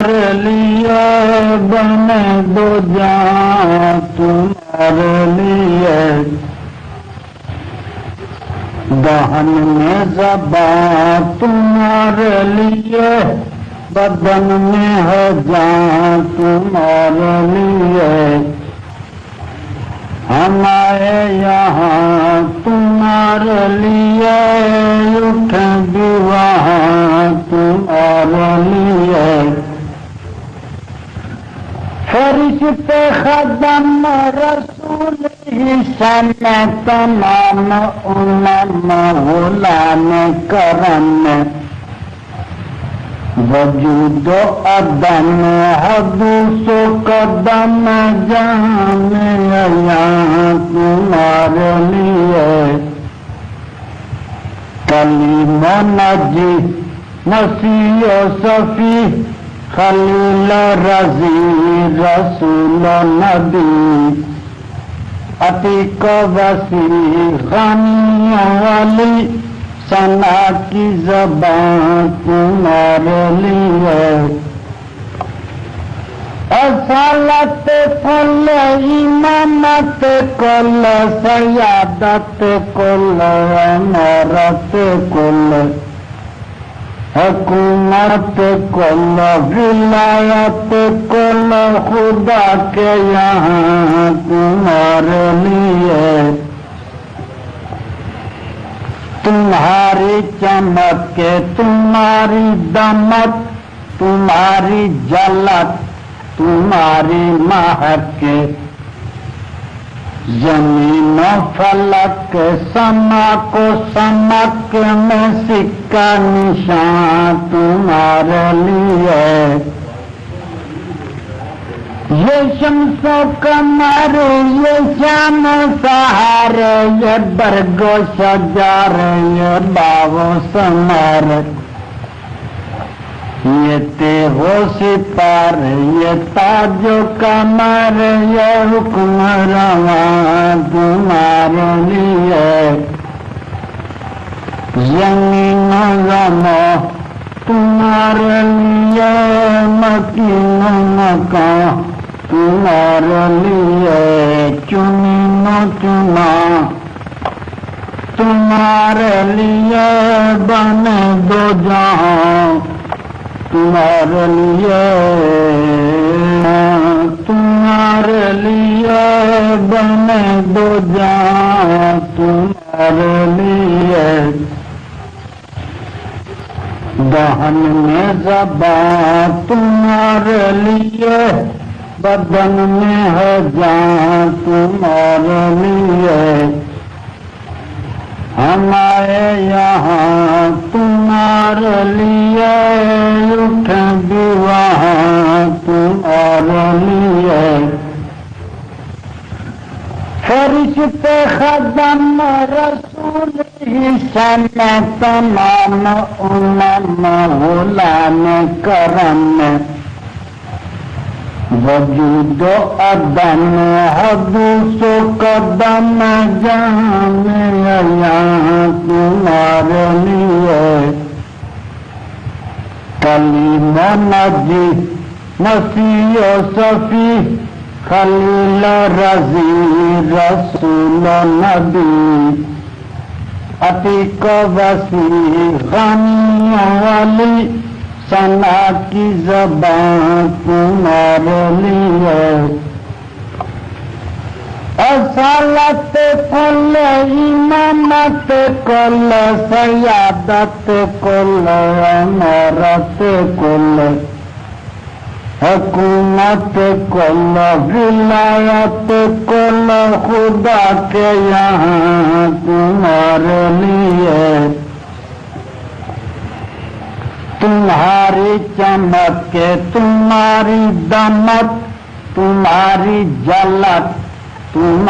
लिए बने दो जान तुम्हारे लिए, दहन में ज़बान तुम्हारे लिए, बदन में है जान तुम्हारे लिए। हम आए यहाँ तुम्हारे लिए, उठे भी वहाँ तुम्हारे लिए। फरिश्ते खदम रसूल ही सन तमाम उम्म गुलाम करम, वजूद अदम हदूसो कदम जान यहाँ तुम्हारे लिए। कलीम नजी मसीह सफी खलील रजी रसूल नबी, अतीक वसी गनी वाली सना की ज़बान तुम्हारे लिए। असालत कुल इमामत कुल सयादत कुल अमरत कुल, हुकूमत कुल विलायत कुल, खुदा के यहाँ तुम्हारे लिए। तुम्हारी चमक के तुम्हारी दमक, तुम्हारी झलक तुम्हारी महक के, जमीन फलक समा को समक में सिक्का निशान तुम्हारे लिए। ये शम्सो कमर ये शाम सहार, ये बरगो शजार ये बावो समर, ये तेहो सितार ये ताजो कमर, ये हुक्म रवा तुम्हारे लिए। जमीन जमो तुम्हारे लिए, मकीन मकान तुम्हारे लिए। चुनी चुना तुम्हारे लिए, बने दो जहां तुम्हारे लिए। तुम्हारे लिए बने दो जहां तुम्हारे लिए। दहन में ज़बान तुम्हारे लिए, बदन में है जान तुम्हारे लिए। हम आए यहाँ तुम्हारे लिए, उठे भी वहाँ तुम्हारे लिए। फरिश्ते खदम रसूल ही सन तमाम उम्म गुलाम करम, वजूद अदम हदूसो कदम जान यहाँ तुम्हारे लिए। कलीम नजी मसीह सफी खलील रजी रसूल नबी, अतीक वसी गनी वाली सना की ज़बान तुम्हारे लिए। असालत कुल इमामत कुल सयादत कुल अमरत कुल, हुकूमत कुल विलायत कुल, खुदा के यहाँ तुम्हारे लिए। तुम्हारी चमक के तुम्हारी दमक तुम्हारी झलक तुम